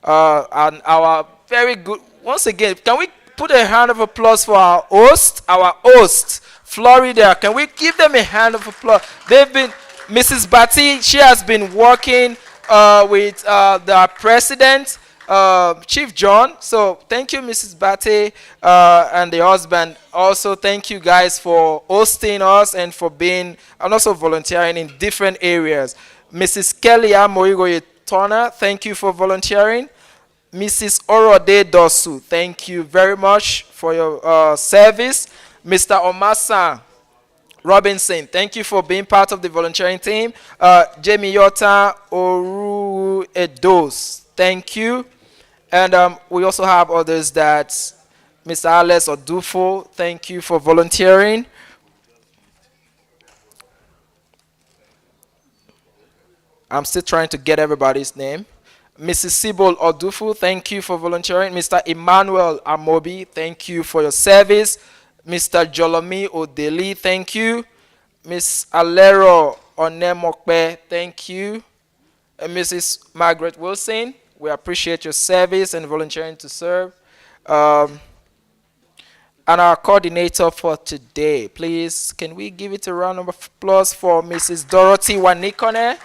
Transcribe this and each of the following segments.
and our very good. Once again, can we put a hand of applause for our host, Florida? Can we give them a hand of applause? They've been, Mrs. Batty, she has been working with the president, Chief John. So thank you, Mrs. Batty, and the husband. Also, thank you guys for hosting us and for being and also volunteering in different areas. Mrs. Kelly Amoigoye Turner, thank you for volunteering. Mrs. Orode Dosu, thank you very much for your service. Mr. Omasa Robinson, thank you for being part of the volunteering team. Jamie Yota Oru Edos, thank you. And we also have others that Mr. Alex Odufo, thank you for volunteering. I'm still trying to get everybody's name. Mrs. Sibol Odufu, thank you for volunteering. Mr. Emmanuel Amobi, thank you for your service. Mr. Jolomi Odeli, thank you. Miss Alero Onemokpe, thank you. And Mrs. Margaret Wilson, we appreciate your service and volunteering to serve. And our coordinator for today, please, can we give it a round of applause for Mrs. Dorothy Wanikone?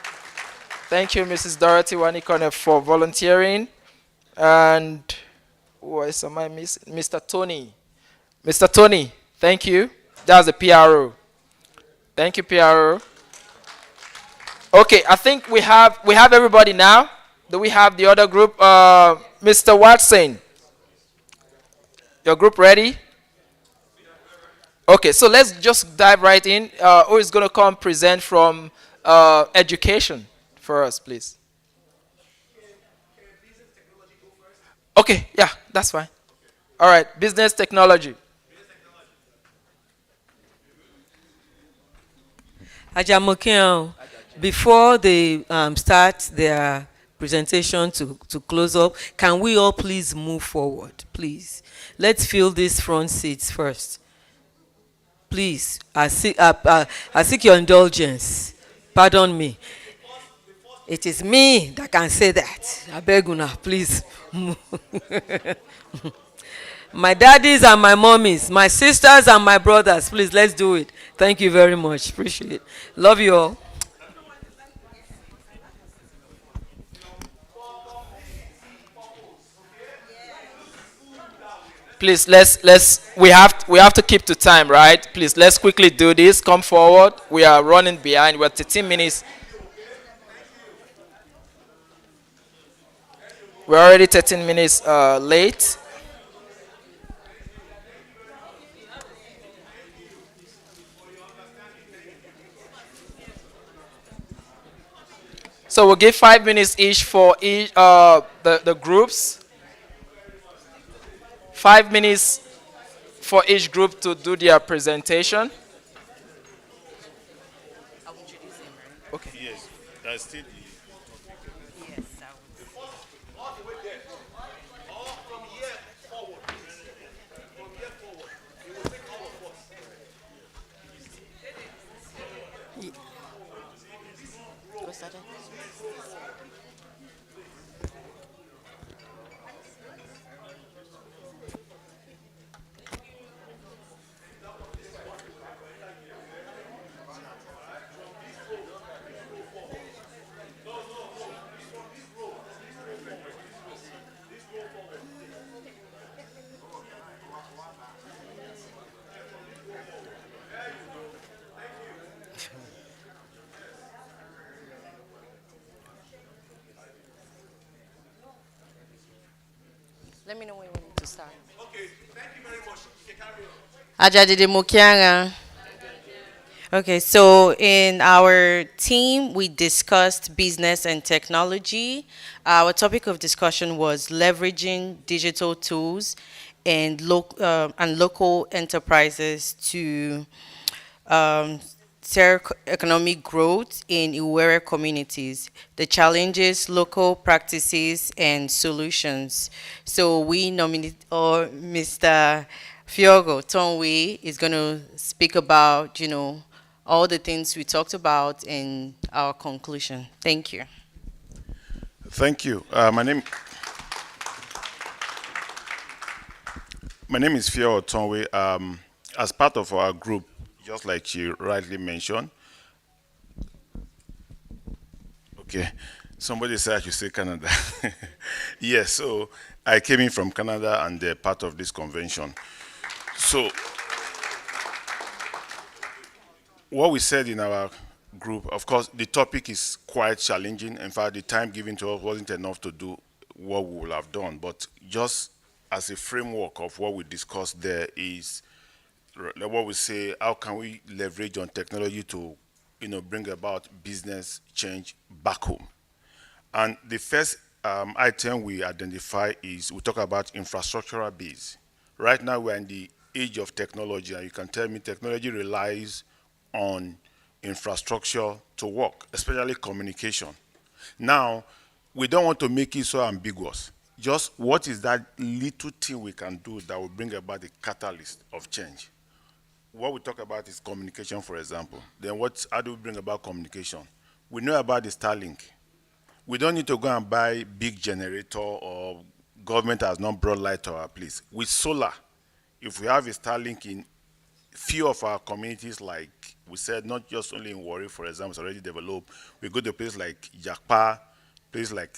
Thank you, Mrs. Dorothy Wanikone, for volunteering. And who else am I missing? Mr. Tony. Mr. Tony, thank you. That's the PRO. Thank you, PRO. Okay, I think we have everybody now. Do we have the other group? Mr. Watson, your group ready? Okay, so let's just dive right in. Who is going to come present from education for us, please? Okay, yeah, that's fine. All right, business technology. Ajamokian, before they start their presentation to close up, can we all please move forward, please? Let's fill these front seats first. Please, I seek your indulgence. Pardon me. It is me that can say that. I beg you now, please. My daddies and my mommies, my sisters and my brothers, please, let's do it. Thank you very much. Appreciate it. Love you all. Please, we have to keep to time, right? Please, let's quickly do this. Come forward. We are running behind. We're 13 minutes. We're already 13 minutes late. So we'll give 5 minutes each for each the groups. 5 minutes for each group to do their presentation. Okay. Yes, that's still. Let me know when you want to start. Okay, thank you very much. Carry on. Ajadide Mokianga. Okay, so in our team, we discussed business and technology. Our topic of discussion was leveraging digital tools and local enterprises to economic growth in Iwere communities, the challenges, local practices, and solutions. So we nominate Mr. Fiogo Tonwe is going to speak about, all the things we talked about in our conclusion. Thank you. Thank you. My name My name is Fia Otonwe. As part of our group, just like she rightly mentioned, okay, somebody said I should say Canada. Yes, so I came in from Canada and they're part of this convention. So, what we said in our group, of course, the topic is quite challenging. In fact, the time given to us wasn't enough to do what we would have done. But just as a framework of what we discussed there is what we say, how can we leverage on technology to, bring about business change back home? And the first item we identify is we talk about infrastructural base. Right now we're in the age of technology, and you can tell me technology relies on infrastructure to work, especially communication. Now, we don't want to make it so ambiguous. Just what is that little thing we can do that will bring about the catalyst of change? What we talk about is communication, for example. Then how do we bring about communication? We know about the Starlink. We don't need to go and buy big generator, or government has not brought light to our place. With solar, if we have a Starlink in few of our communities, like we said, not just only in Warri, for example, it's already developed. We go to places like Jakpa, places like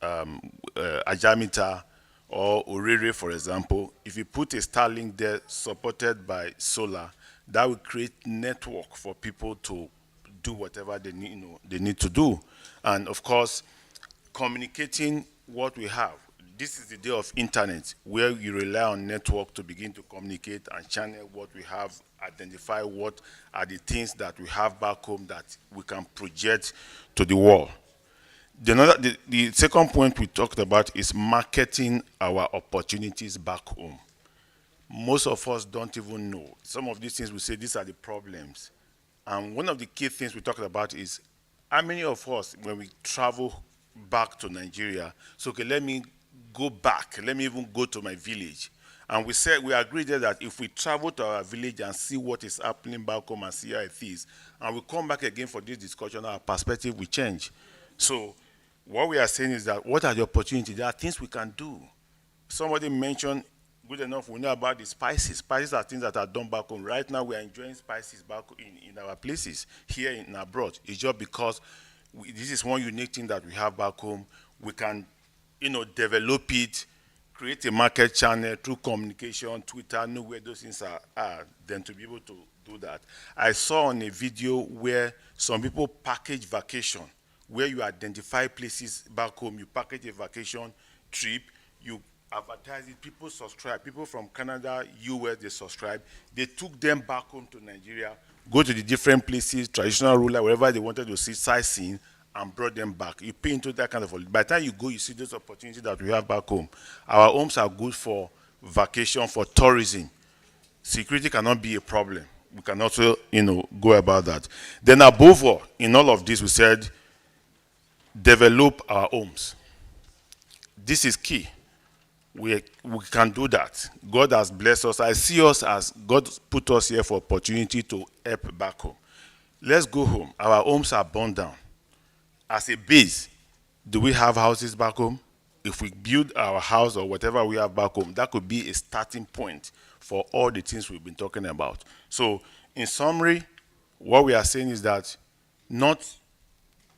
Ajamita or Orere, for example. If you put a Starlink there supported by solar, that will create network for people to do whatever they need, they need to do. And of course, communicating what we have. This is the day of internet, where you rely on network to begin to communicate and channel what we have, identify what are the things that we have back home that we can project to the world. The second point we talked about is marketing our opportunities back home. Most of us don't even know. Some of these things we say, these are the problems. And one of the key things we talked about is how many of us, when we travel back to Nigeria, so okay, let me go back, let me even go to my village. And we agreed there that if we travel to our village and see what is happening back home and see how it is, and we come back again for this discussion, our perspective will change. So what we are saying is that what are the opportunities? There are things we can do. Somebody mentioned, good enough, we know about the spices. Spices are things that are done back home. Right now, we are enjoying spices back in our places, here in abroad. It's just because this is one unique thing that we have back home. We can, develop it, create a market channel through communication, Twitter, know where those things are, then to be able to do that. I saw on a video where some people package vacation, where you identify places back home, you package a vacation trip, you advertise it, people subscribe. People from Canada, US, they subscribe. They took them back home to Nigeria, go to the different places, traditional ruler, wherever they wanted to see sightseeing, and brought them back. You pay into that kind of, by the time you go, you see those opportunities that we have back home. Our homes are good for vacation, for tourism. Security cannot be a problem. We can also, go about that. Then above all, in all of this, we said, develop our homes. This is key. We can do that. God has blessed us. I see us as God put us here for opportunity to help back home. Let's go home. Our homes are burned down. As a base, do we have houses back home? If we build our house or whatever we have back home, that could be a starting point for all the things we've been talking about. So, in summary, what we are saying is that not,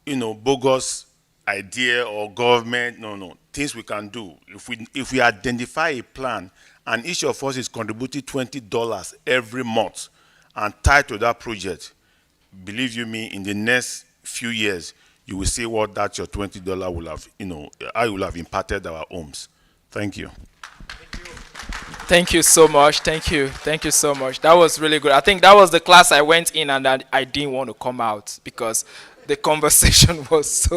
bogus idea or government, no, things we can do. If we identify a plan and each of us is contributing $20 every month and tied to that project, believe you me, in the next few years, you will see what that your $20 will have, how you will have impacted our homes. Thank you. Thank you so much. Thank you. Thank you so much. That was really good. I think that was the class I went in and I didn't want to come out because the conversation was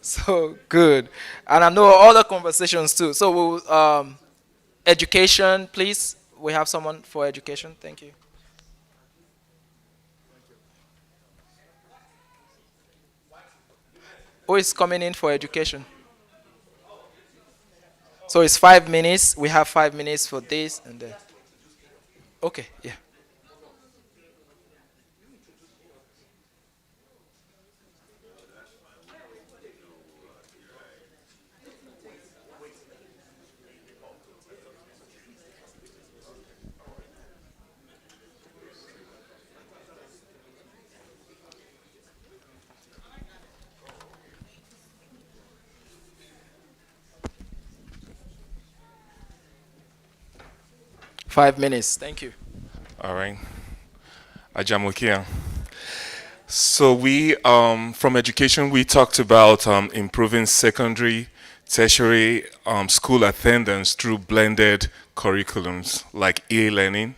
so good. And I know other conversations too. So education, please. We have someone for education. Thank you. Who is coming in for education? So it's 5 minutes. We have 5 minutes for this and that. Okay, yeah. 5 minutes. Thank you. All right. Ajamukia. So we, from education, we talked about improving secondary, tertiary school attendance through blended curriculums like e-learning.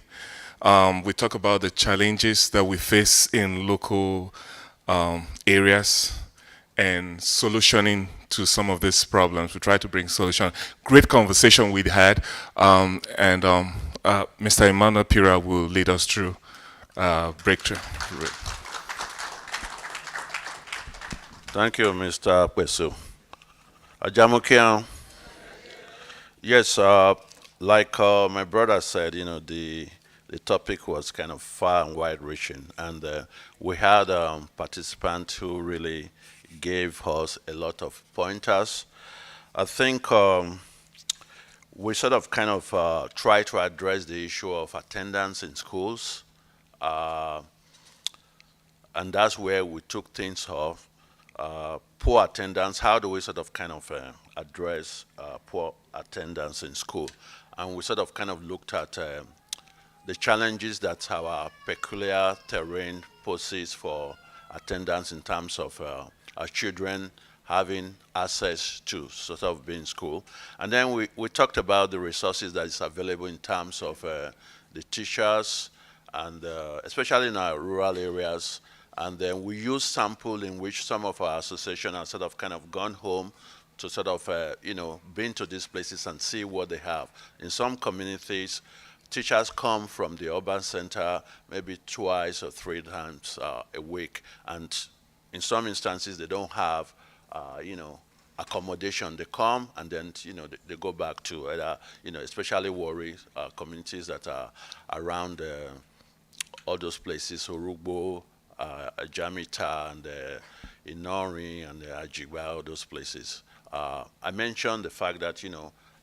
We talk about the challenges that we face in local areas and solutioning to some of these problems. We try to bring solution. Great conversation we had, and Mr. Emmanuel Pira will lead us through breakthrough. Thank you, Mr. Kwesu. Ajamukian. Yes, like my brother said, the topic was kind of far and wide-reaching, and we had participants who really gave us a lot of pointers. I think we sort of kind of try to address the issue of attendance in schools, and that's where we took things off. Poor attendance, how do we sort of kind of address poor attendance in school? And we sort of kind of looked at the challenges that our peculiar terrain poses for attendance in terms of our children having access to sort of being in school. And then we talked about the resources that is available in terms of the teachers, and especially in our rural areas. And then we use sample in which some of our association have sort of kind of gone home to sort of, been to these places and see what they have. In some communities, teachers come from the urban center maybe twice or 3 times a week. And in some instances, they don't have, accommodation. They come and then, they go back to either, especially Warri communities that are around all those places, Orugbo, Jamita, and Inori, and Ajigba, all those places. I mentioned the fact that,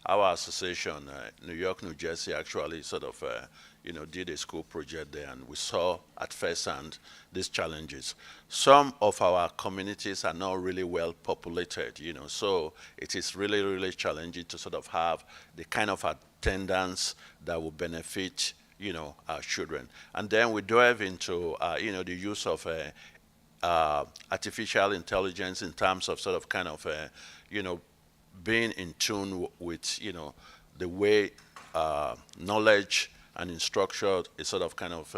our association, New York, New Jersey, actually sort of, did a school project there, and we saw at first hand these challenges. Some of our communities are not really well populated, so it is really, really challenging to sort of have the kind of attendance that will benefit our children. And then we dive into, the use of artificial intelligence in terms of sort of kind of, being in tune with, the way knowledge and instruction is sort of kind of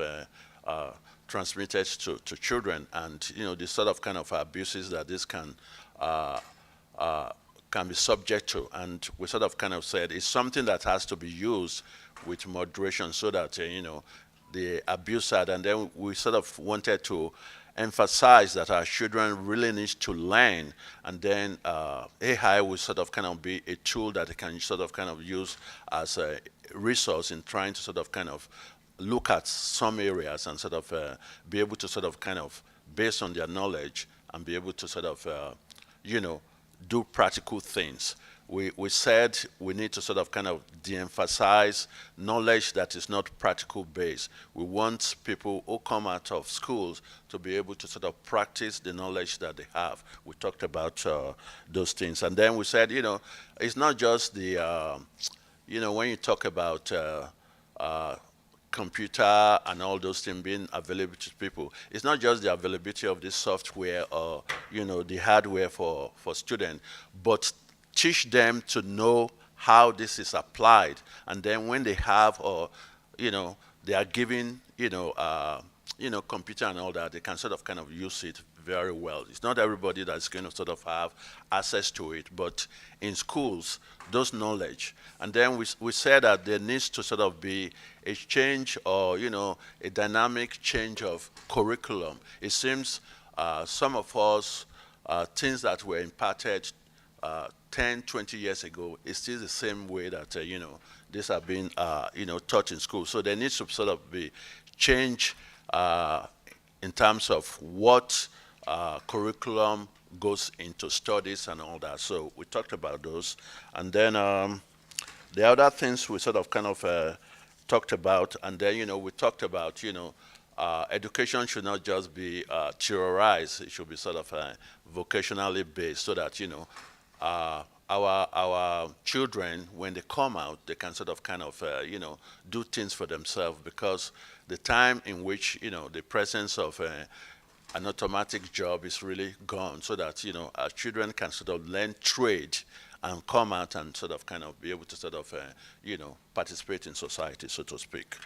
transmitted to children, and, the sort of kind of abuses that this can be subject to. And we sort of kind of said it's something that has to be used with moderation so that, the abuser, and then we sort of wanted to emphasize that our children really need to learn, and then AI will sort of kind of be a tool that they can sort of kind of use as a resource in trying to sort of kind of look at some areas and sort of be able to sort of kind of, based on their knowledge, and be able to sort of, do practical things. We said we need to sort of kind of de-emphasize knowledge that is not practical based. We want people who come out of schools to be able to sort of practice the knowledge that they have. We talked about those things. And then we said, it's not just the, when you talk about computer and all those things being available to people, it's not just the availability of the software or, the hardware for students, but teach them to know how this is applied. And then when they have, or, they are given, computer and all that, they can sort of kind of use it very well. It's not everybody that's going to sort of have access to it, but in schools, those knowledge. And then we said that there needs to sort of be a change, or, a dynamic change of curriculum. It seems some of us, things that were imparted 10, 20 years ago, it's still the same way that, these have been, taught in school. So there needs to sort of be change in terms of what curriculum goes into studies and all that. So we talked about those. And then the other things we sort of kind of talked about, and then, we talked about, education should not just be theorized. It should be sort of vocationally based, so that, our children, when they come out, they can sort of do things for themselves, because the time in which, the presence of an automatic job is really gone, so that, our children can sort of learn trade and come out and be able to participate in society, so to speak.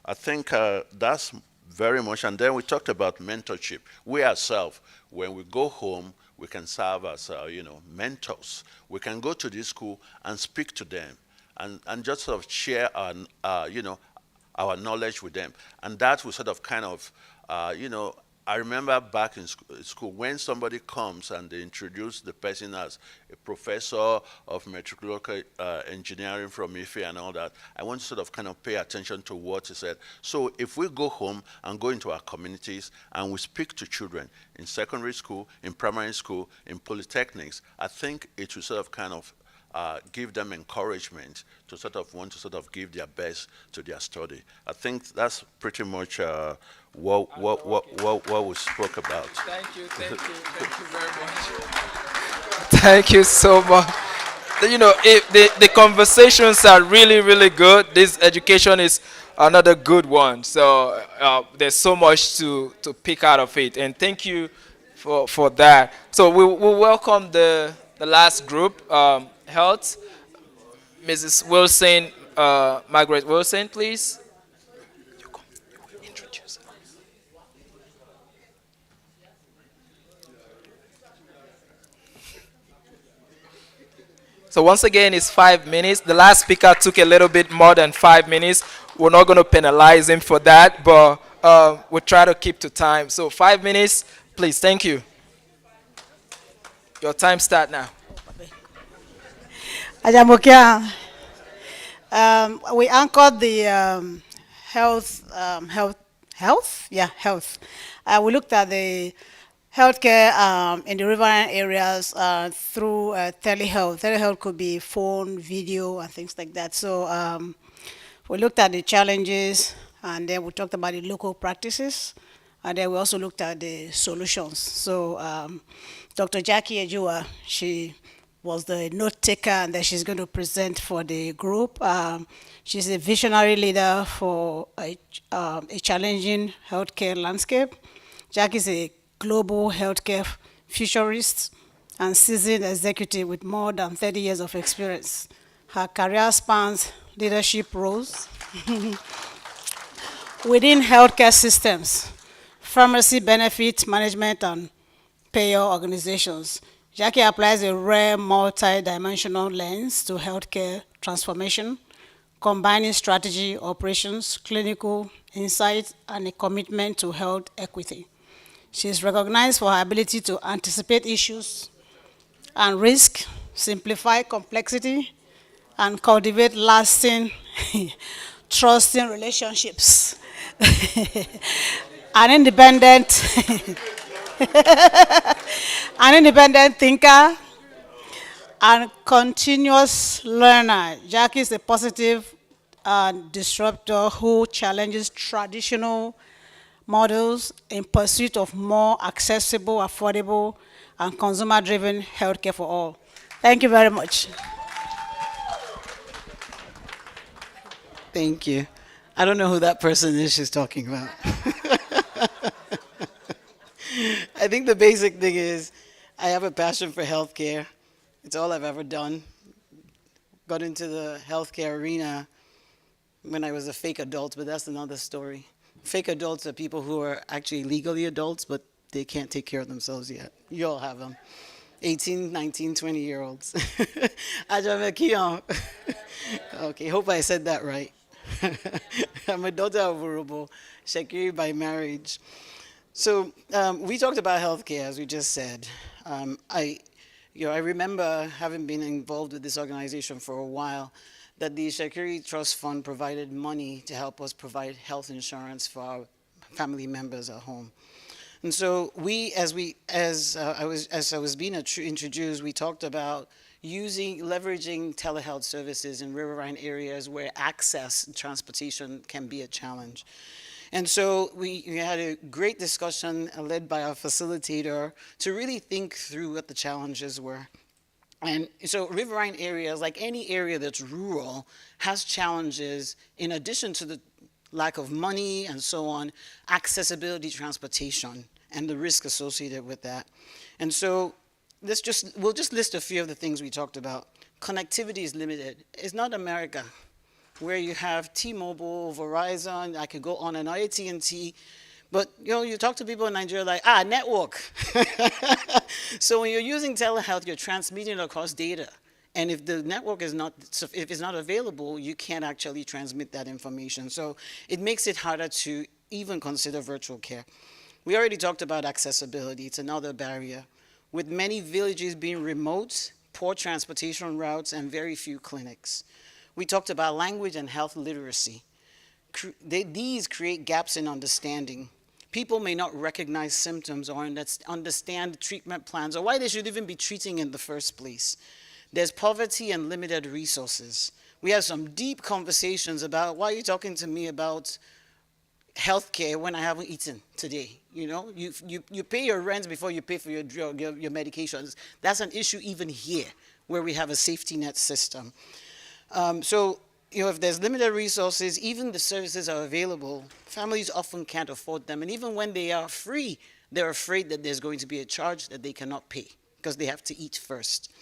I think that's very much. And then we talked about mentorship. We ourselves, when we go home, we can serve as, mentors. We can go to this school and speak to them, and just sort of share our knowledge with them. And that will I remember back in school, when somebody comes and they introduce the person as a professor of meteorological engineering from Ife and all that, I want to pay attention to what he said. So if we go home and go into our communities and we speak to children in secondary school, in primary school, in polytechnics, I think it will give them encouragement to want to give their best to their study. I think that's pretty much what we spoke about. Thank you very much. Thank you so much. The conversations are really, really good. This education is another good one. So there's so much to pick out of it. And thank you for that. So we welcome the last group, health. Mrs. Wilson, Margaret Wilson, please. You introduce her. So once again, it's 5 minutes. The last speaker took a little bit more than 5 minutes. We're not going to penalize him for that, but we'll try to keep to time. So 5 minutes, please. Thank you. Your time start now. Ajamokia, we anchored the health. We looked at the healthcare in the riverine areas through telehealth. Telehealth could be phone, video, and things like that. So we looked at the challenges, and then we talked about the local practices, and then we also looked at the solutions. So Dr. Jackie Ejua, she was the note taker, and then she's going to present for the group. She's a visionary leader for a challenging healthcare landscape. Jackie is a global healthcare futurist and seasoned executive with more than 30 years of experience. Her career spans leadership roles within healthcare systems, pharmacy benefit management, and payer organizations. Jackie applies a rare multi-dimensional lens to healthcare transformation, combining strategy, operations, clinical insight, and a commitment to health equity. She is recognized for her ability to anticipate issues and risk, simplify complexity, and cultivate lasting, trusting relationships. An independent thinker and continuous learner. Jackie is a positive disruptor who challenges traditional models in pursuit of more accessible, affordable, and consumer-driven healthcare for all. Thank you very much. Thank you. I don't know who that person is she's talking about. I think the basic thing is I have a passion for healthcare. It's all I've ever done. Got into the healthcare arena when I was a fake adult, but that's another story. Fake adults are people who are actually legally adults, but they can't take care of themselves yet. You all have them. 18, 19, 20-year-olds. Ajamekion. Okay, hope I said that right. I'm a daughter of Urobo, Shekiri by marriage. So we talked about healthcare, as we just said. I remember having been involved with this organization for a while, that the Shekiri Trust Fund provided money to help us provide health insurance for our family members at home. And so as I was being introduced, we talked about leveraging telehealth services in riverine areas where access and transportation can be a challenge. And so we had a great discussion led by our facilitator to really think through what the challenges were. And so riverine areas, like any area that's rural, has challenges in addition to the lack of money and so on, accessibility, transportation, and the risk associated with that. And so we'll just list a few of the things we talked about. Connectivity is limited. It's not America, where you have T-Mobile, Verizon, I could go on and on, AT&T, but you talk to people in Nigeria like, network. So when you're using telehealth, you're transmitting across data. And if the network is not available, you can't actually transmit that information. So it makes it harder to even consider virtual care. We already talked about accessibility. It's another barrier. With many villages being remote, poor transportation routes, and very few clinics. We talked about language and health literacy. These create gaps in understanding. People may not recognize symptoms or understand treatment plans or why they should even be treating in the first place. There's poverty and limited resources. We have some deep conversations about why are you talking to me about healthcare when I haven't eaten today. You pay your rent before you pay for your drug, your medications. That's an issue even here where we have a safety net system. If there's limited resources, even the services are available, families often can't afford them. And even when they are free, they're afraid that there's going to be a charge that they cannot pay because they have to eat first.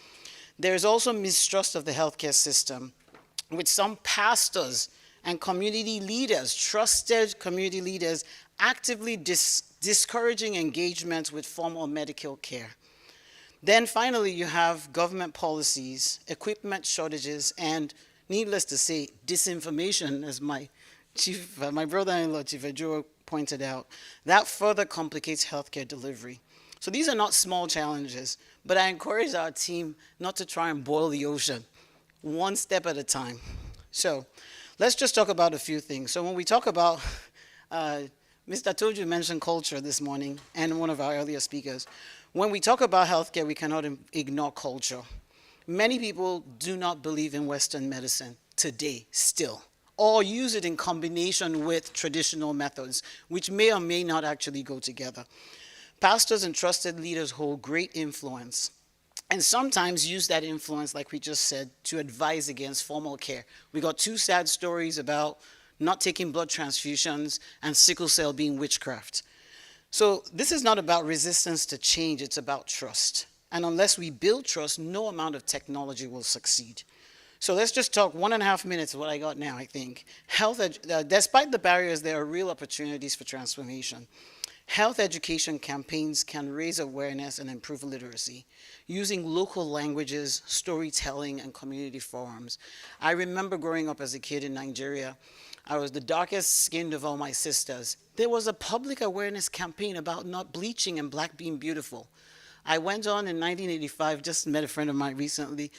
There's also mistrust of the healthcare system, with some pastors and community leaders, trusted community leaders, actively discouraging engagement with formal medical care. Then finally, you have government policies, equipment shortages, and needless to say, disinformation, as my brother-in-law, Chief Ejuro, pointed out. That further complicates healthcare delivery. So these are not small challenges, but I encourage our team not to try and boil the ocean, one step at a time. So let's just talk about a few things. So when we talk about, Mr. Toju mentioned culture this morning, and one of our earlier speakers. When we talk about healthcare, we cannot ignore culture. Many people do not believe in Western medicine today, still, or use it in combination with traditional methods, which may or may not actually go together. Pastors and trusted leaders hold great influence, and sometimes use that influence, like we just said, to advise against formal care. We got 2 sad stories about not taking blood transfusions and sickle cell being witchcraft. So this is not about resistance to change, it's about trust. And unless we build trust, no amount of technology will succeed. So let's just talk 1.5 minutes of what I got now, I think. Despite the barriers, there are real opportunities for transformation. Health education campaigns can raise awareness and improve literacy using local languages, storytelling, and community forums. I remember growing up as a kid in Nigeria. I was the darkest skinned of all my sisters. There was a public awareness campaign about not bleaching and black being beautiful. I went on in 1985, just met a friend of mine recently,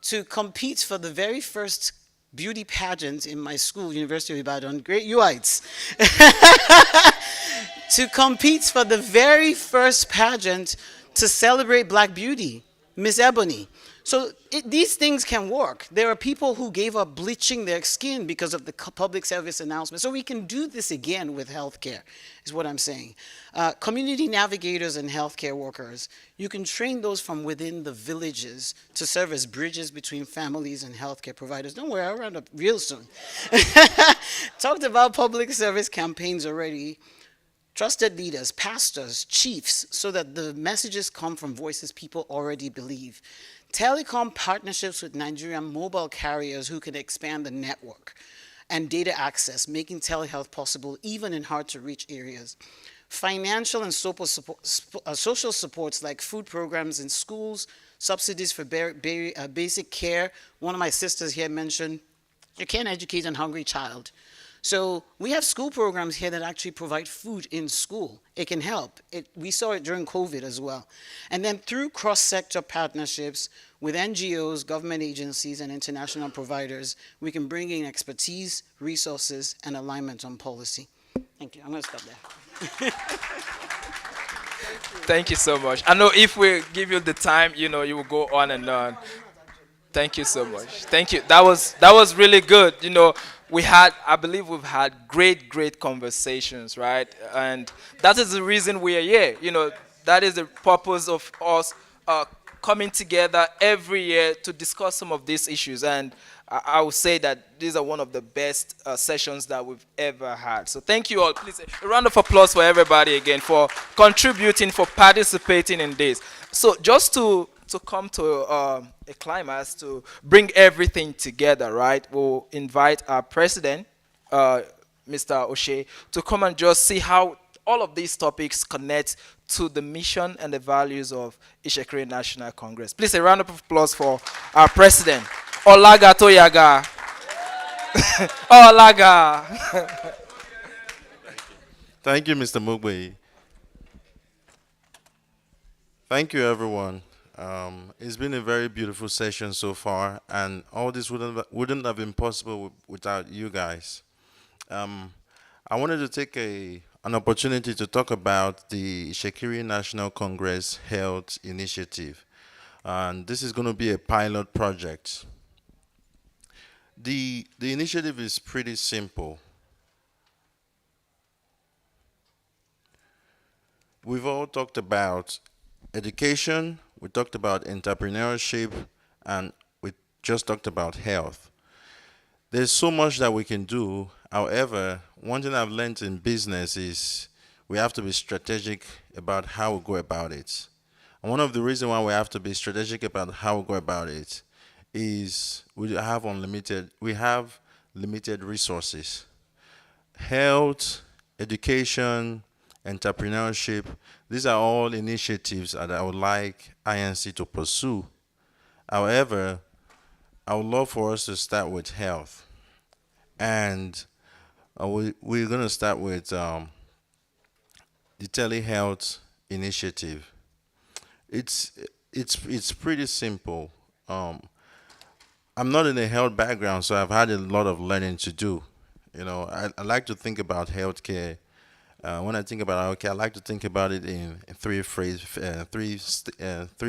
to compete for the very first beauty pageant in my school, University of Ibadan, great Uites. To compete for the very first pageant to celebrate black beauty, Miss Ebony. So these things can work. There are people who gave up bleaching their skin because of the public service announcement. So we can do this again with healthcare, is what I'm saying. Community navigators and healthcare workers, you can train those from within the villages to serve as bridges between families and healthcare providers. Don't worry, I'll round up real soon. Talked about public service campaigns already. Trusted leaders, pastors, chiefs, so that the messages come from voices people already believe. Telecom partnerships with Nigerian mobile carriers who can expand the network and data access, making telehealth possible even in hard-to-reach areas. Financial and social supports like food programs in schools, subsidies for basic care. One of my sisters here mentioned, you can't educate a hungry child. So we have school programs here that actually provide food in school. It can help. We saw it during COVID as well. And then through cross-sector partnerships with NGOs, government agencies, and international providers, we can bring in expertise, resources, and alignment on policy. Thank you. I'm going to stop there. Thank you so much. I know if we give you the time, you will go on and on. Thank you so much. Thank you. That was really good. I believe we've had great conversations, right? And that is the reason we are here. That is the purpose of us coming together every year to discuss some of these issues. And I would say that these are one of the best sessions that we've ever had. So thank you all. Please, a round of applause for everybody again for contributing, for participating in this. So just to come to a climax, to bring everything together, right? We'll invite our president, Mr. O'Shea, to come and just see how all of these topics connect to the mission and the values of Itsekiri National Congress. Please, a round of applause for our president, Olaga Toyaga. Olaga. Thank you, Mr. Mugwe. Thank you, everyone. It's been a very beautiful session so far, and all this wouldn't have been possible without you guys. I wanted to take an opportunity to talk about the Itsekiri National Congress Health Initiative. And this is going to be a pilot project. The initiative is pretty simple. We've all talked about education, we talked about entrepreneurship, and we just talked about health. There's so much that we can do. However, one thing I've learned in business is we have to be strategic about how we go about it. And one of the reasons why we have to be strategic about how we go about it is we have limited resources. Health, education, entrepreneurship, these are all initiatives that I would like INC to pursue. However, I would love for us to start with health. And we're going to start with the telehealth initiative. It's pretty simple. I'm not in a health background, so I've had a lot of learning to do. You know, I like to think about healthcare. When I think about healthcare, I like to think about it in three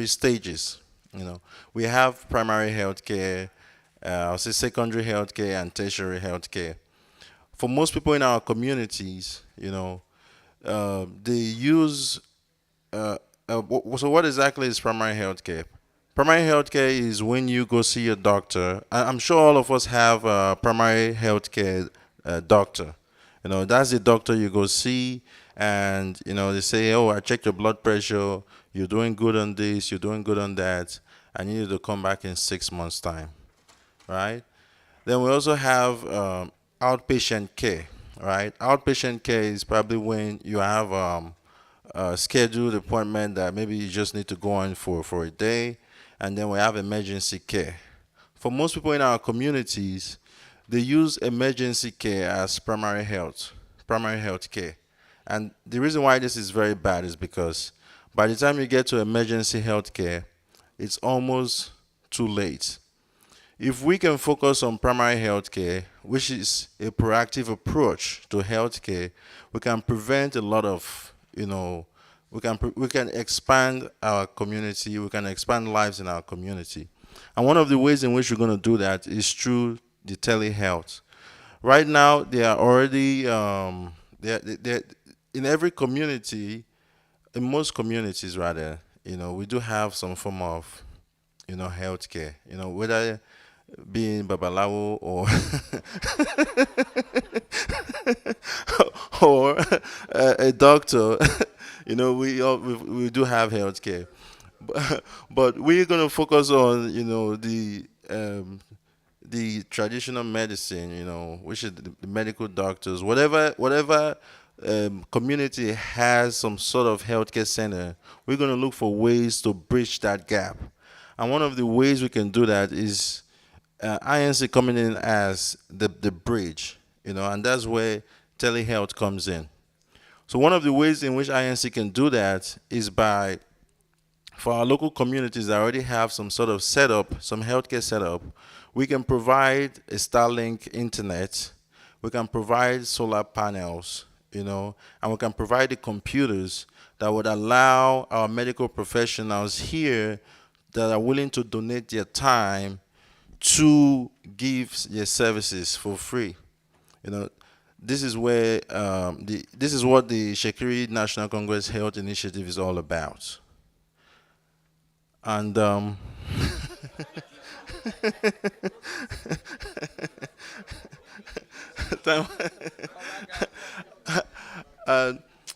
stages. You know, we have primary healthcare, I'll say secondary healthcare, and tertiary healthcare. For most people in our communities, you know, they use. So, what exactly is primary healthcare? Primary healthcare is when you go see a doctor. I'm sure all of us have a primary healthcare doctor. You know, that's the doctor you go see, and you know they say, "Oh, I checked your blood pressure. You're doing good on this. You're doing good on that. I need you to come back in 6 months' time." Right? Then we also have outpatient care. Right? Outpatient care is probably when you have a scheduled appointment that maybe you just need to go on for a day, and then we have emergency care. For most people in our communities, they use emergency care as primary health care. And the reason why this is very bad is because by the time you get to emergency health care, it's almost too late. If we can focus on primary health care, which is a proactive approach to health care, we can prevent a lot of, you know, we can expand our community, we can expand lives in our community. And one of the ways in which we're going to do that is through the telehealth. Right now, they are already they're in every community, in most communities rather. You know, we do have some form of, you know, healthcare. You know, whether being babalawo or or a doctor. You know, we do have healthcare, but we're going to focus on, you know, the traditional medicine, you know, which is the medical doctors, whatever community has some sort of healthcare center, we're going to look for ways to bridge that gap. And one of the ways we can do that is INC coming in as the bridge, you know, and that's where telehealth comes in. So one of the ways in which INC can do that is by, for our local communities that already have some sort of setup, some healthcare setup, we can provide a Starlink internet, we can provide solar panels, you know, and we can provide the computers that would allow our medical professionals here that are willing to donate their time to give their services for free. You know, this is where this is what the Itsekiri National Congress Health Initiative is all about. And and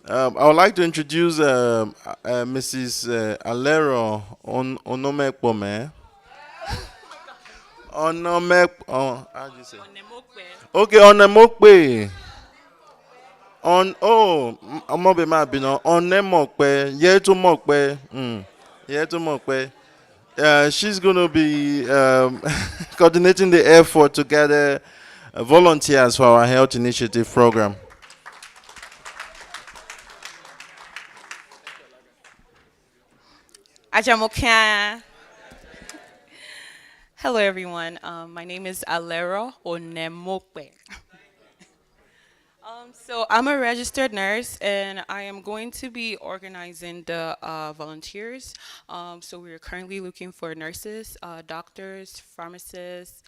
I would like to introduce Mrs. Alero Onomekpome. How do you say? Okay, Onemokpe. Omobe ma bino. Onemokpe. Yetu mokpe. Yetu mokpe. She's going to be coordinating the effort to gather volunteers for our health initiative program. Ajamokia. Hello, everyone. My name is Alero Onemokwe. So I'm a registered nurse, and I am going to be organizing the volunteers. So we are currently looking for nurses, doctors, pharmacists.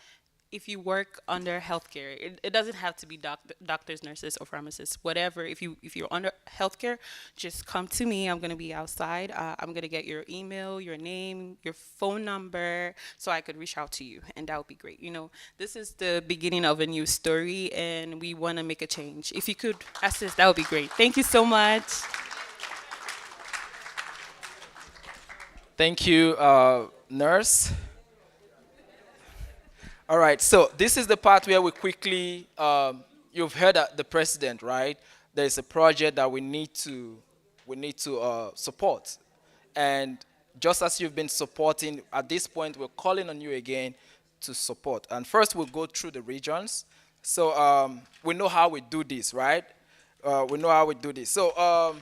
If you work under healthcare, it doesn't have to be doctors, nurses, or pharmacists. Whatever. If you're under healthcare, just come to me. I'm gonna be outside. I'm gonna get your email, your name, your phone number, so I could reach out to you, and that would be great. You know, this is the beginning of a new story, and we want to make a change. If you could assist, that would be great. Thank you so much. Thank you, nurse. All right, so this is the part where we quickly, you've heard the president, right? There's a project that we need to support. And just as you've been supporting, at this point, we're calling on you again to support. And first, we'll go through the regions. So we know how we do this, right? We know how we do this. So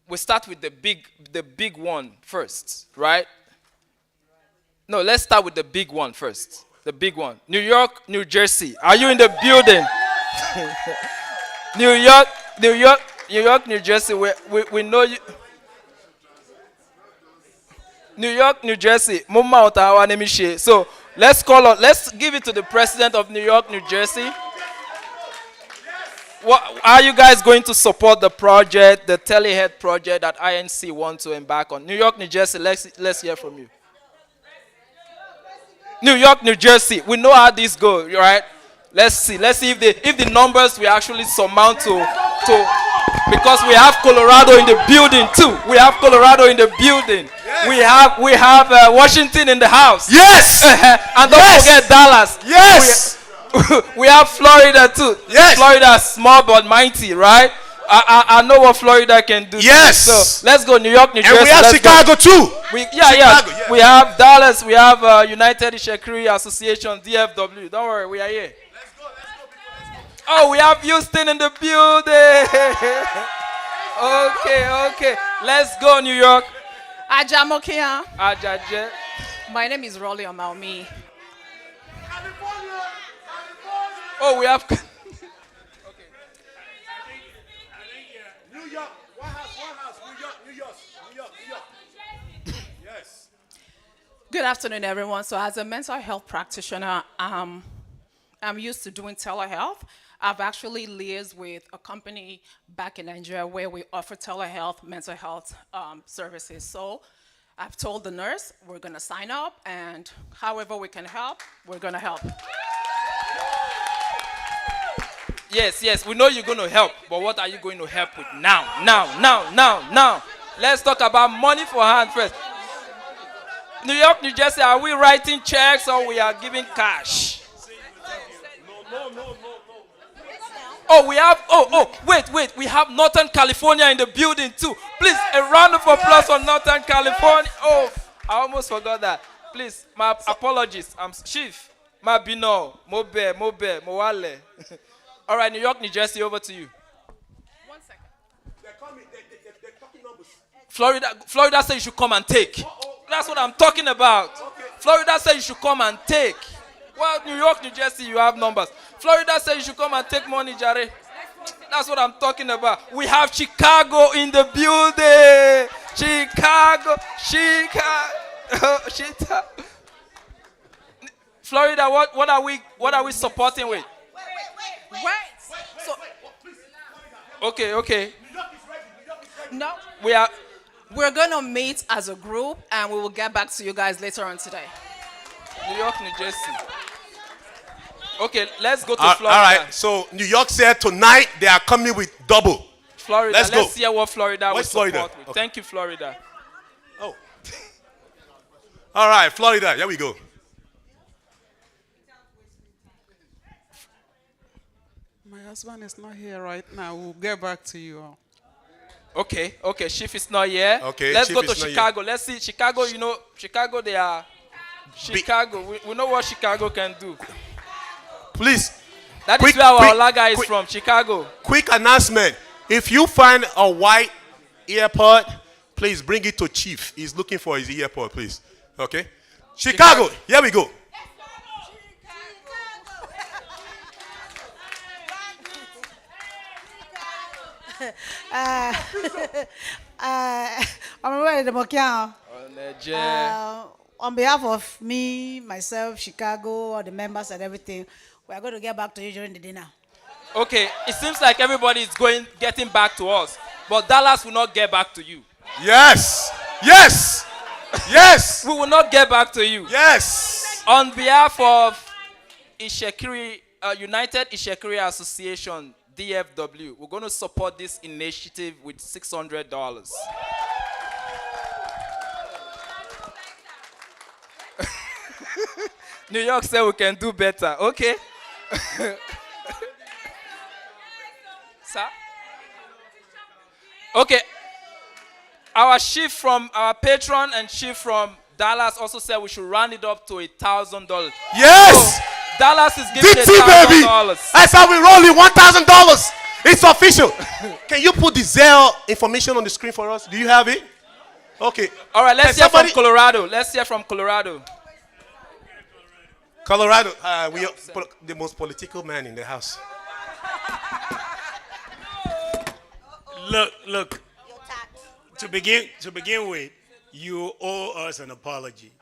we start with the big one first, right? No, let's start with the big one first. The big one. New York, New Jersey. Are you in the building? New York, New Jersey. We know you. New York, New Jersey. So let's give it to the president of New York, New Jersey. What, are you guys going to support the project, the telehealth project that INC wants to embark on? New York, New Jersey. Let's hear from you. New York, New Jersey. We know how this goes, right? Let's see if the numbers we actually surmount to because we have Colorado in the building too. We have Colorado in the building. Yes. We have Washington in the house. Yes. And don't forget Dallas. Yes. We have Florida too. Yes. Florida small but mighty, right? I know what Florida can do. Yes. Too. So let's go New York, New Jersey. And we have Chicago too. Yeah. We have Dallas. We have United Itsekiri Association, DFW. Don't worry, we are here. Let's go. Oh, we have Houston in the building. Okay. Let's go New York. Ajamokia. Ajaje. My name is Rolly Omalmi. Oh, we have. Good afternoon, everyone. So as a mental health practitioner, I'm used to doing telehealth. I've actually liaised with a company back in Nigeria where we offer telehealth mental health services. So I've told the nurse we're going to sign up, and however we can help, we're going to help. Yes, we know you're going to help, but what are you going to help with now? Let's talk about money for hand first. New York, New Jersey, are we writing checks or we are giving cash? No. Oh, we have, wait, we have Northern California in the building too. Please, a round of applause for Northern California. Oh, I almost forgot that. Please, my apologies. I'm Chief. Mabino, Mobe, Moale. All right, New York, New Jersey, over to you. 1 second. They're talking numbers. Florida said you should come and take. That's what I'm talking about. Okay. Florida said you should come and take. Well, New York, New Jersey, you have numbers. Florida said you should come and take money, Jare. That's what I'm talking about. We have Chicago in the building. Chicago. Florida, what are we supporting with? Wait. So, okay. no. We're going to meet as a group, and we will get back to you guys later on today. New York, New Jersey. Okay, let's go to All Florida. right, so New York said tonight they are coming with double. Florida, Let's let's go. hear what Florida will What's support Florida? with. Okay. Thank you, Florida. Oh. All right, Florida, here we go. My husband is not here right now. We'll get back to you all. Okay, okay, Chief is not here. Okay, let's Chief go to is not Chicago. Let's see, Chicago, you know, Chicago, they are, Chicago, we know what Chicago can do. Please. That is where our Olaga is from, Chicago. Quick announcement. If you find a white earpod, please bring it to Chief. He's looking for his earpod, please. Okay? Chicago. Here we go. On behalf of me, myself, Chicago, all the members and everything, we are going to get back to you during the dinner. Okay, it seems like everybody is getting back to us, but Dallas will not get back to you. Yes. Yes. Yes. We will not get back to you. Yes. On behalf of Itsekiri, United Itsekiri Association, DFW, we're going to support this initiative with $600. New York said we can do better. Okay. Sir? Okay. Our chief from our patron and chief from Dallas also said we should round it up to $1,000. Yes. So Dallas is giving DT baby. $1,000. That's how we rolling $1,000. It's official. Can you put the Zelle information on the screen for us? Do you have it? Okay. All right, let's hear from Colorado. Let's hear from Colorado. Colorado, we are the most political man in the house. Look. To begin with, you owe us an apology.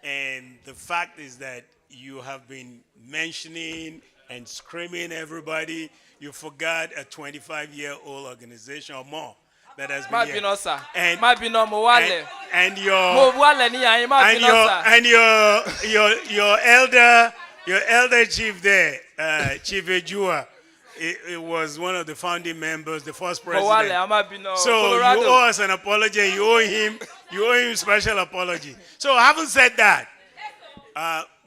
And the fact is that you have been mentioning and screaming everybody. You forgot a 25-year-old organization or more that has been here. Sir. And your elder chief there, Chief Ejua, it was one of the founding members, the first president. So Colorado. you owe us an apology. You owe him special apology. So having said that,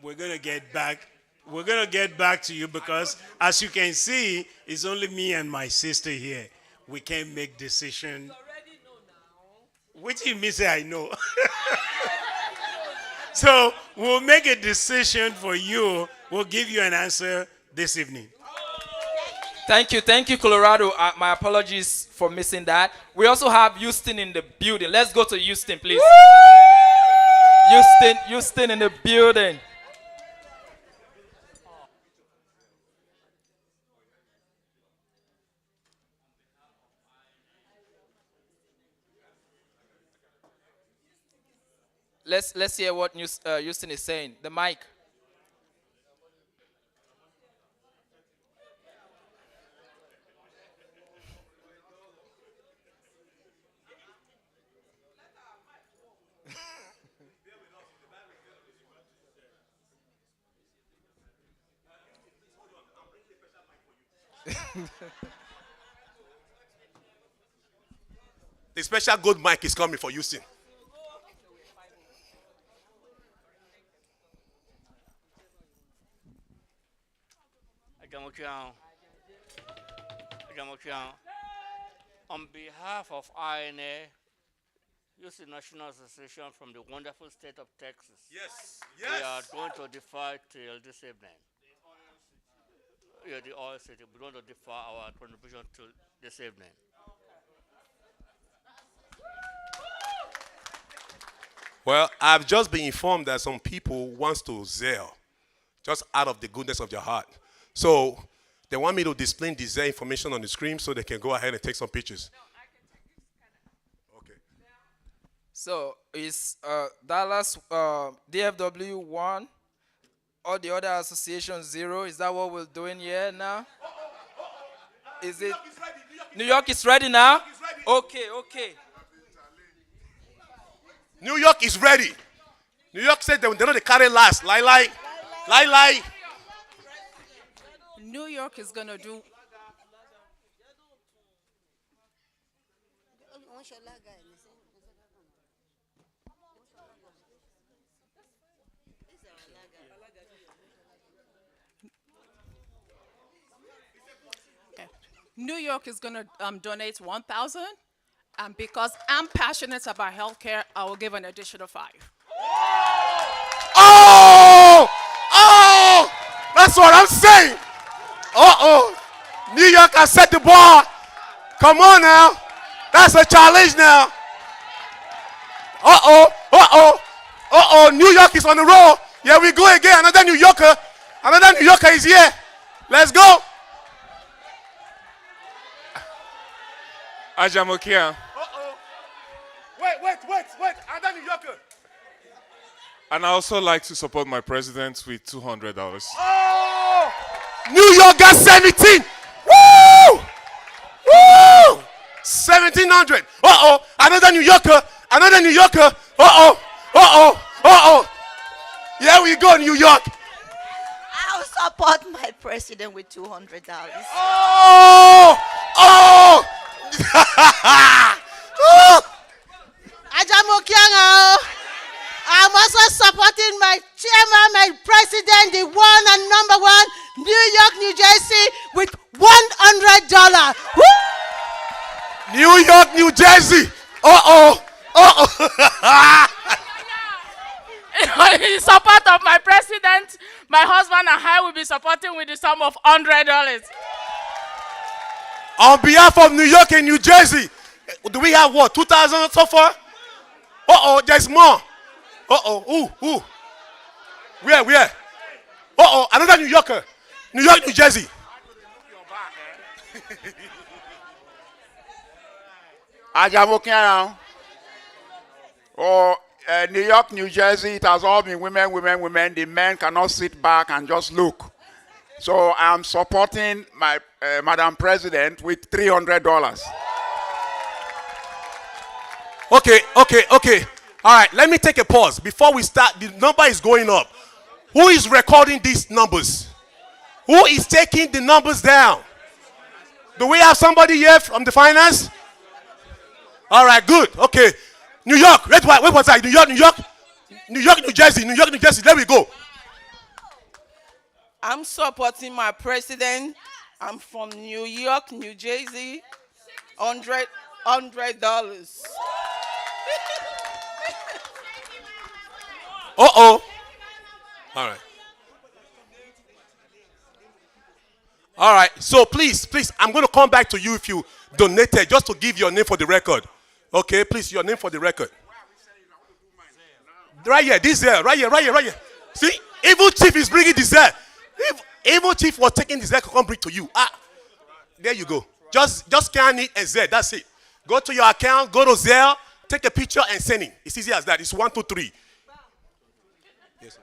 we're gonna get back. We're gonna get back to you because, as you can see, it's only me and my sister here. We can't make decision. Which you may say I know. So we'll make a decision for you. We'll give you an answer this evening. Thank you, Colorado. My apologies for missing that. We also have Houston in the building. Let's go to Houston, please. Houston in the building. Let's hear what Houston is saying. The mic. The special gold mic is coming for Houston. On behalf of INA, Houston National Association from the wonderful state of Texas, we are going to defer till this evening. The oil city. We want to defer our contribution to this evening. Well, I've just been informed that some people wants to Zelle, just out of the goodness of their heart. So they want me to display the Zelle information on the screen so they can go ahead and take some pictures. Okay. So is Dallas DFW 1, all the other associations 0? Is that what we're doing here now? Is it? New York is ready now? Okay. New York is ready. New York said they know they carry last. Lie. New York is going to do. Okay. New York is going to donate 1,000, and because I'm passionate about healthcare, I will give an additional 5. Oh! That's what I'm saying. New York has set the bar. Come on now. That's a challenge now. New York is on the roll. Here we go again. Another New Yorker is here. Let's go. Ajamokia. Wait. Another New Yorker. And I also like to support my president with $200. Oh! New York got 17. Woo! 1,700. Another New Yorker. Here we go, New York. I'll support my president with $200. Ajamokiano. I'm also supporting my chairman, my president, the one and number one, New York, New Jersey, with $100. Woo! New York, New Jersey. In support of my president, my husband and I will be supporting with the sum of $100. On behalf of New York and New Jersey, do we have what, 2,000 so far? There's more. Who? Where? Another New Yorker. New York, New Jersey. Ajamokiano. New York, New Jersey, it has all been women. The men cannot sit back and just look. So I'm supporting my Madam President with $300. Okay. All right, let me take a pause. Before we start, the number is going up. Who is recording these numbers? Who is taking the numbers down? Do we have somebody here from the finance? All right, good. Okay. New York, wait one second. New York, New Jersey. There we go. I'm supporting my president. I'm from New York, New Jersey. $100. All right. So please, I'm going to come back to you if you donated, just to give your name for the record. Okay, please, your name for the record. Right here, this here, right here. See, Evil Chief is bringing this here. Evil Chief was taking this here to come bring to you. There you go. Just scan it and Zelle. That's it. Go to your account, go to Zelle, take a picture and send it. It's easy as that. It's 1, 2, 3. Yes.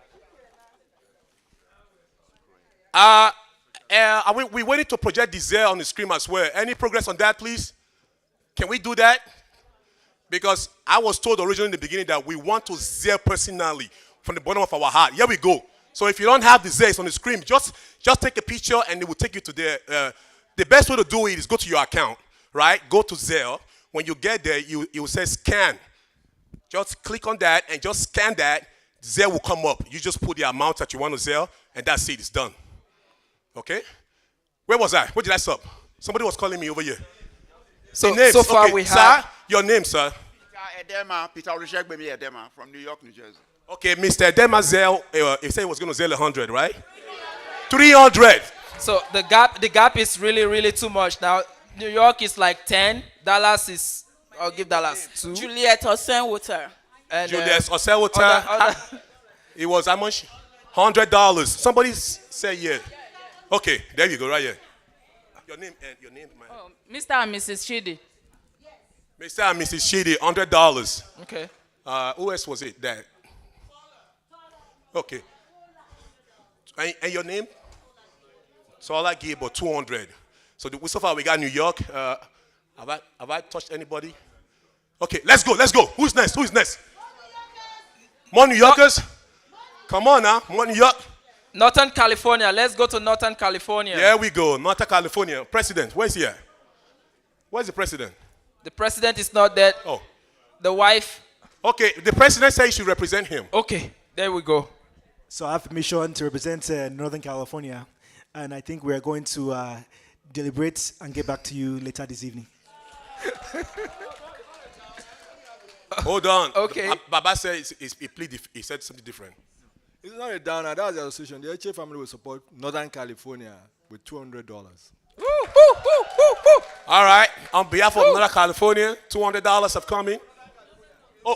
We waiting to project the Zelle on the screen as well. Any progress on that, please? Can we do that? Because I was told originally in the beginning that we want to Zelle personally from the bottom of our heart. Here we go. So if you don't have the Zelle, it's on the screen. Just take a picture and it will take you to there. The best way to do it is go to your account, right? Go to Zelle. When you get there, it will say scan. Just click on that and just scan that. Zelle will come up. You just put the amount that you want to Zelle, and that's it. It's done. Okay? Where was I? Where did I stop? Somebody was calling me over here. So far okay. we have... Sir, your name, sir? Peter Edema from New York, New Jersey. Okay, Mr. Edema Zelle, he said he was going to Zelle 100, right? 300. So the gap is really too much now. New York is like $10. Is, I'll give Dallas 2. Juliet Osenwater. Juliet Osenwater. It was how much? $100. Somebody say yeah. Okay, there you go, right here. Your name, man. Oh, Mr. and Mrs. Shidi. Mr. and Mrs. Shidi, $100. Okay. Who else was it? That. Okay. And your name? So all I gave about 200. So so far we got New York. Have I touched anybody? Okay, let's go. Who's next? More New Yorkers? Come on now, more New York. Northern California. Let's go to Northern California. There we go. Northern California. President, where's he at? Where's the president? The president is not there. Oh. The wife. Okay, the president said you should represent him. Okay, there we go. So I have permission to represent Northern California, and I think we are going to deliberate and get back to you later this evening. Hold on. Okay. Baba said he said something different. It's not a downer. That's the association. The HA family will support Northern California with $200. All right. On behalf of Northern California, $200 have come in. Oh.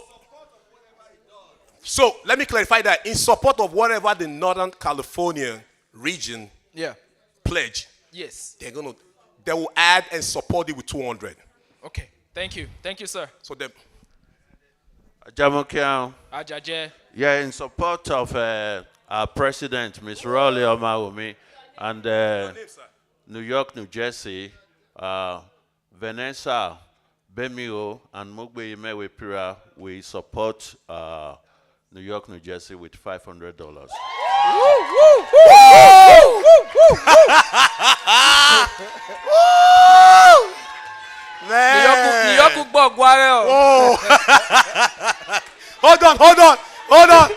So let me clarify that. In support of whatever the Northern California region pledge, yes, they will add and support it with 200. Okay. Thank you. Thank you, sir. So them. Ajamokian. Ajaje. Yeah, in support of our president, Ms. Raleigh Omawumi, and New York, New Jersey, Vanessa, Bemigho, and Mugbe Imewe Pira, we support New York, New Jersey with $500. New York Hold on.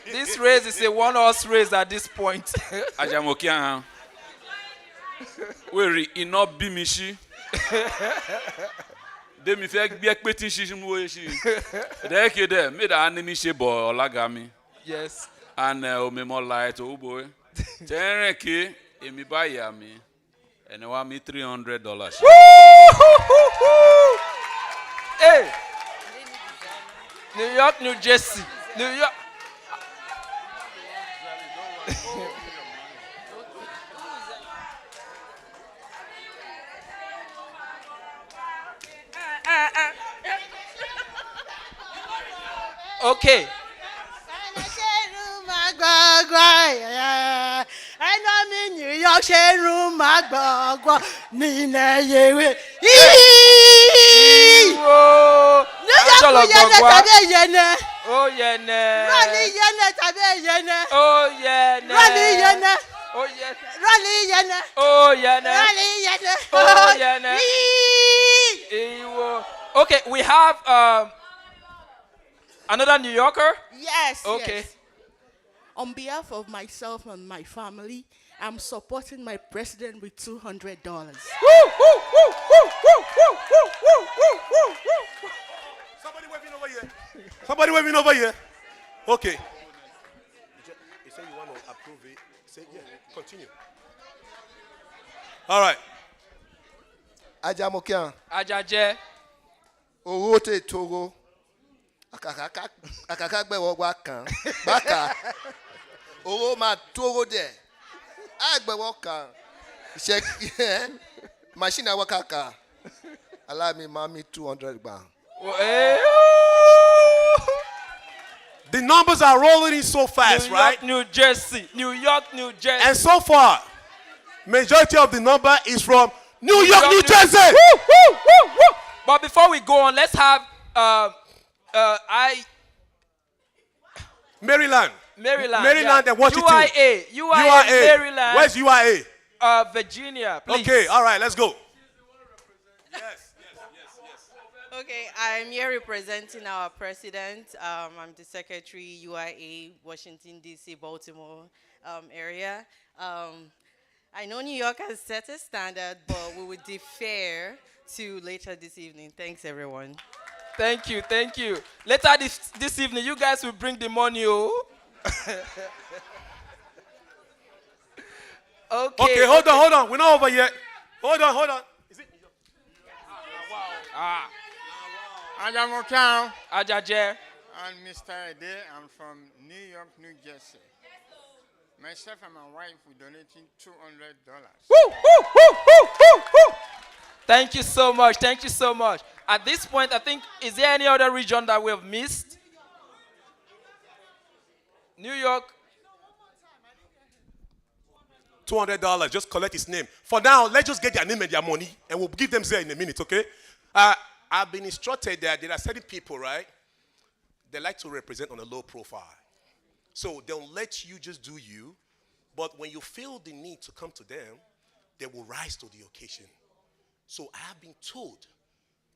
This race is a one-horse race at this point. Ajamokian. Where ino bimishi. Demi fek biek peti shishi mueshi. There kede me da anemi she bo olagami. Yes. And omemo light o boy. Tenre ke emi ba ya mi. And wa mi $300. Hey. New York, New Jersey. New York. Okay. I know me New York room magwa nina yewe. Oh yene. Rally yene tabe yene. Oh yene. Rally yene. Oh yene. Rally yene. Oh yene. Rally yene. Oh yene. Okay, we have another New Yorker? Yes. Okay. Yes. On behalf of myself and my family, I'm supporting my president with $200. Somebody waving over here. Okay. You say you want to approve it. Say yeah. Continue. All right. Ajamokian. Ajaje. Orote Togo. Akakagbe wogwa kan. Baka. Oro ma Togo de. Agbe wokan. Check machine wakaka. Allow me mommy $200 bang. The numbers are rolling in so fast, right? New Jersey. New York, New Jersey. And so far, majority of the number is from New York, New Jersey. But before we go on, let's have Maryland. Maryland and Washington. UIA, Maryland. Where's UIA? Virginia, please. Okay, all right, let's go. Okay, I'm here representing our president. I'm the secretary, UIA, Washington, D.C., Baltimore area. I know New York has set a standard, but we would defer to later this evening. Thanks, everyone. Thank you, thank you. Later this evening, you guys will bring the money, oh. Okay, hold on. We're not over yet. Hold on. Is it? Ajamokian. Ajaje. And Mr. Ede, I'm from New York, New Jersey. Myself and my wife will donating $200. Thank you so much. Thank you so much. At this point, I think, is there any other region that we have missed? New York. $200. Just collect his name. For now, let's just get their name and their money, and we'll give them there in a minute, okay? I've been instructed that there are certain people, right, they like to represent on a low profile. So they'll let you just do you, but when you feel the need to come to them, they will rise to the occasion. So I have been told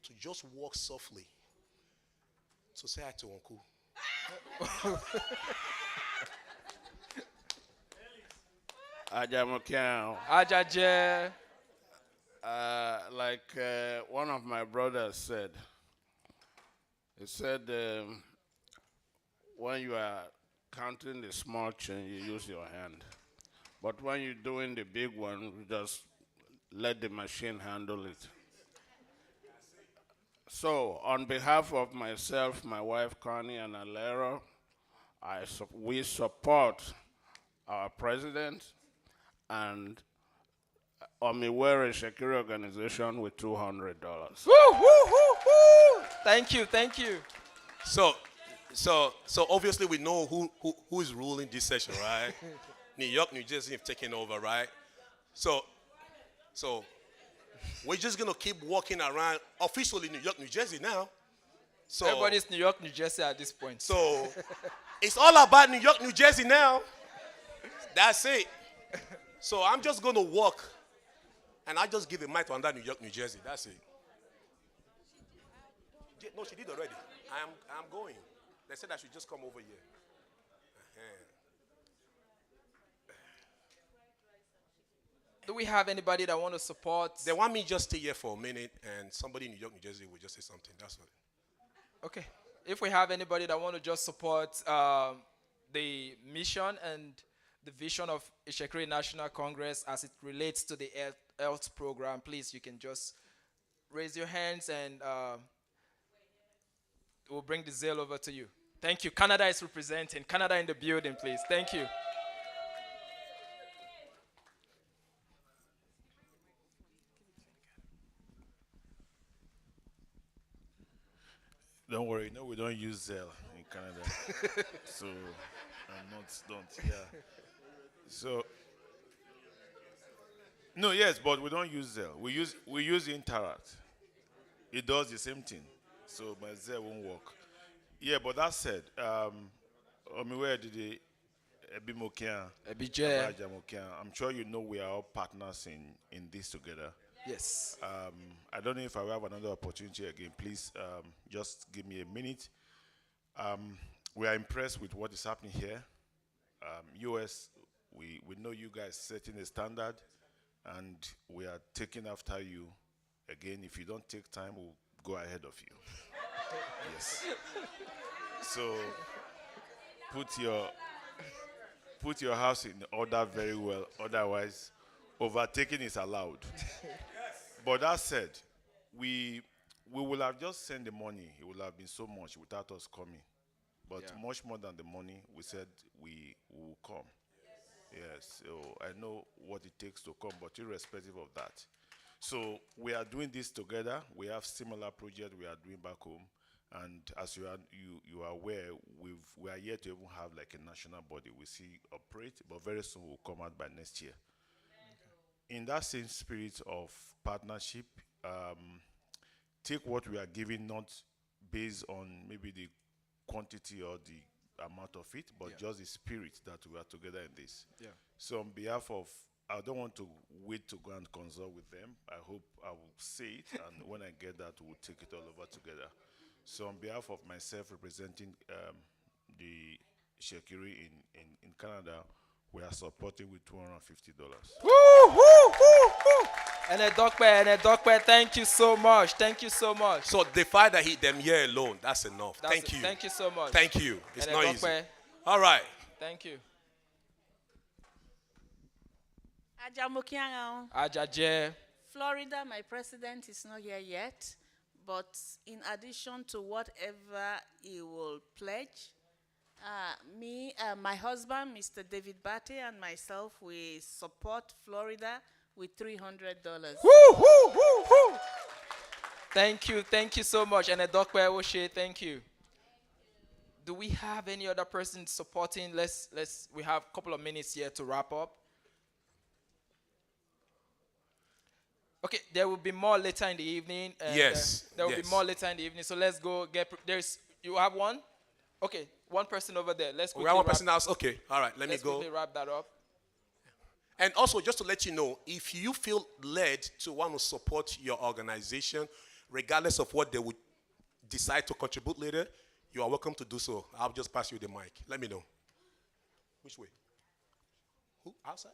to just walk softly to say hi to Uncle. Ajaje. Like one of my brothers said, he said, when you are counting the small change, you use your hand. But when you're doing the big one, you just let the machine handle it. So, on behalf of myself, my wife Connie, and Alera, we support our president and Iwere Security Organization with $200. Woo, woo, woo, woo. Thank you, thank you. So obviously we know who is ruling this session, right? New York, New Jersey have taken over, right? So we're just gonna keep walking around officially New York, New Jersey now. So everybody's New York, New Jersey at this point. So it's all about New York, New Jersey now. That's it. So I'm just gonna walk, and I just give the mic to under New York, New Jersey. That's it. No, she did already. I'm going. They said I should just come over here. Do we have anybody that want to support? They want me just stay here for a minute, and somebody in New York, New Jersey will just say something. That's what. Okay. If we have anybody that want to just support the mission and the vision of Itsekiri National Congress as it relates to the health program, please, you can just raise your hands and we'll bring the zeal over to you. Thank you. Canada is representing. Canada in the building, please. Thank you. Don't worry, no, we don't use Zelle in Canada. So, don't, yeah. So, no, yes, but we don't use Zelle. We use Interact. It does the same thing. So my Zelle won't work. Yeah, but that said, where did the I'm sure you know we are all partners in this together. Yes. I don't know if I will have another opportunity again. Please just give me a minute. We are impressed with what is happening here. US, we know you guys setting a standard, and we are taking after you. Again, if you don't take time, we'll go ahead of you. Yes. So put your house in order very well. Otherwise, overtaking is allowed. But that said, we will have just sent the money. It will have been so much without us coming. But much more than the money, we said we will come. Yes, so I know what it takes to come, but irrespective of that. So we are doing this together. We have similar projects we are doing back home. And as you are aware, we are yet to even have like a national body we see operate, but very soon will come out by next year. Okay. In that same spirit of partnership, take what we are giving not based on maybe the quantity or the amount of it, but just the spirit that we are together in this. Yeah. So on behalf of, I don't want to wait to go and consult with them. I hope I will say it, and when I get that, we'll take it all over together. So on behalf of myself representing the Itsekiri in Canada, we are supporting with $250. Woo, woo, woo, woo. And a doctor, thank you so much. Thank you so much. So the fact that them here alone, that's enough. Thank you. Thank you so much. Thank you. It's and not easy. All right. Thank you. Ajaje. Florida, my president is not here yet, but in addition to whatever he will pledge, my husband, Mr. David Batty, and myself, we support Florida with $300. Woo, woo, woo, woo. Thank you so much. And a doctor, Oshe, thank you. Do we have any other person supporting? We have a couple of minutes here to wrap up. Okay, there will be more later in the evening. And, yes. There will be more later in the evening. So let's go get. You have one? Okay, one person over there. Let's We quickly have one wrap- person else. Okay, all right, let me let's go. quickly wrap that up. And also, just to let you know, if you feel led to want to support your organization, regardless of what they would decide to contribute later, you are welcome to do so. I'll just pass you the mic. Let me know. Which way? Who? Outside?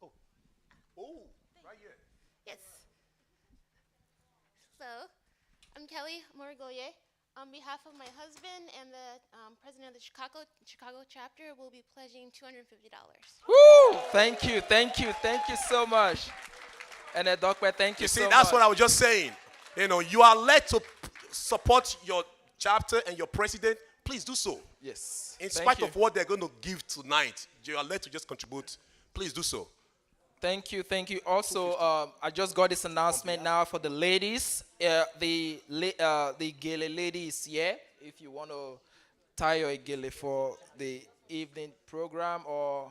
Oh. Oh, right here. Yes. So, I'm Kelly Morigoye. On behalf of my husband and the president of the Chicago chapter, we'll be pledging $250. Woo! Thank you so much. And Dokwe, thank you so much. See, that's what I was just saying. You know, you are led to support your chapter and your president. Please do so. Yes. In Thank spite you. of what they're going to give tonight, you are led to just contribute. Please do so. Thank you. Also, I just got this announcement now for the ladies. The gele ladies here. If you want to tie your gele for the evening program, or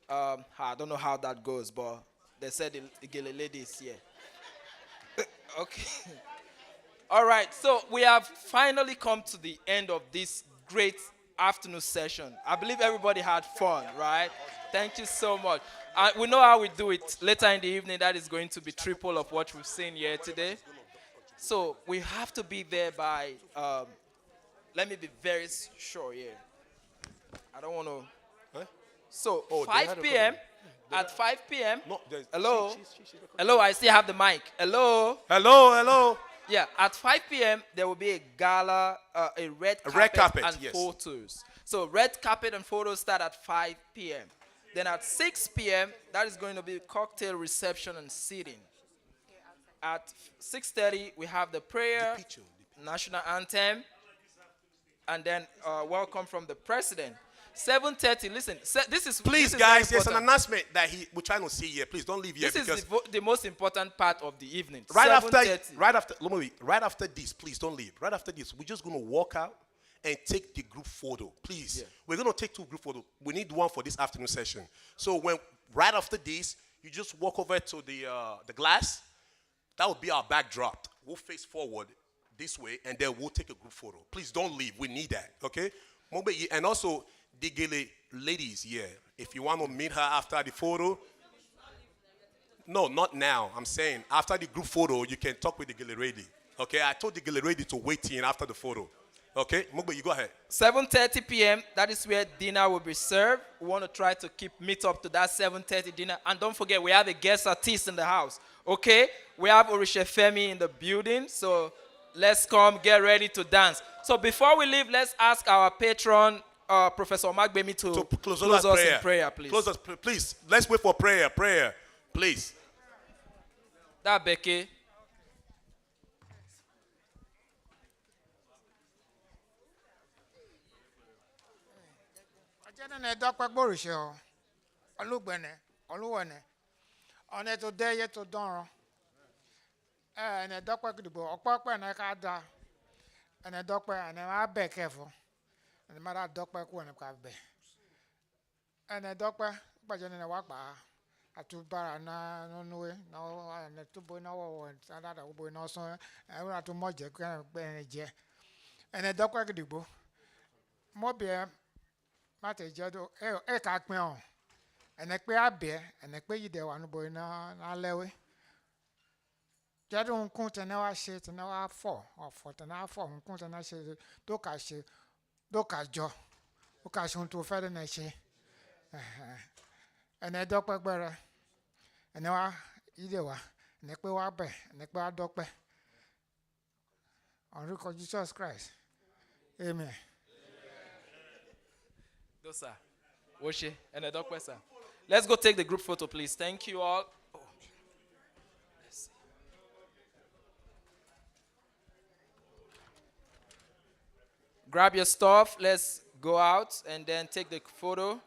I don't know how that goes, but they said the gele ladies here. Okay. All right. So we have finally come to the end of this great afternoon session. I believe everybody had fun, right? Thank you so much. We know how we do it. Later in the evening, that is going to be triple of what we've seen here today. So we have to be there by, let me be very sure here. I don't want to. Huh? So Oh, they 5 had a p.m. comment. At 5 p.m. No, Hello? Hello, I still have the mic. Hello? Hello? Yeah, at 5 p.m. there will be a gala, a red carpet, and yes. photos. So red carpet and photos start at 5 p.m. Then at 6 p.m., that is going to be cocktail reception and seating. At 6:30, we have the prayer, national anthem, and then welcome from the president. 7:30, listen, this is Please, this is guys, very there's an important. announcement that we're trying to see here. Please don't leave here. This because is the most important part of the evening. right 7:30. after this, please don't leave. Right after this, we're just going to walk out and take the group photo. Please. Yeah. We're going to take 2 group photos. We need one for this afternoon session. So right after this, you just walk over to the glass. That will be our backdrop. We'll face forward this way, and then we'll take a group photo. Please don't leave. We need that, okay? And also, the Gele ladies here, if you want to meet her after the photo. No, not now. I'm saying after the group photo, you can talk with the Gele lady. Okay, I told the Gele lady to wait in after the photo. Okay, Mugbe, you go ahead. 7:30 p.m. That is where dinner will be served. We want to try to meet up to that 7:30 dinner. And don't forget, we have a guest artist in the house. Okay, we have Orisha Femi in the building. So let's come get ready to dance. So before we leave, let's ask our patron, Professor Magbemi, to close us in prayer, please. Close us, please. Let's wait for prayer. Prayer, please. That Becky. ne dokwa gborise o olugbene oluwene one to de ye to donro ne dokwa gidigbo opope na ka da ne dokwa ne ma be kefo ne ma da dokwa ku ne ka be ne dokwa gbaje ne wa pa atubara na nuwe na ne tubo na wo sada da wo na so e wa to moje kan pe je ne dokwa gidigbo mo be mate jado e ka pin o ene pe abe ene pe yide wa nu boy na lewe jado nkun tene wa se tene wa fo ofo tene wa fo nkun tene se do ka jo o ka se to fe na se ene do pe gbere ene wa yide wa ene pe wa be ene pe wa do pe on Jesus Christ amen. Sir. Woshe and a doctor, sir. Let's go take the group photo, please. Thank you all. Oh. Grab your stuff. Let's go out and then take the photo.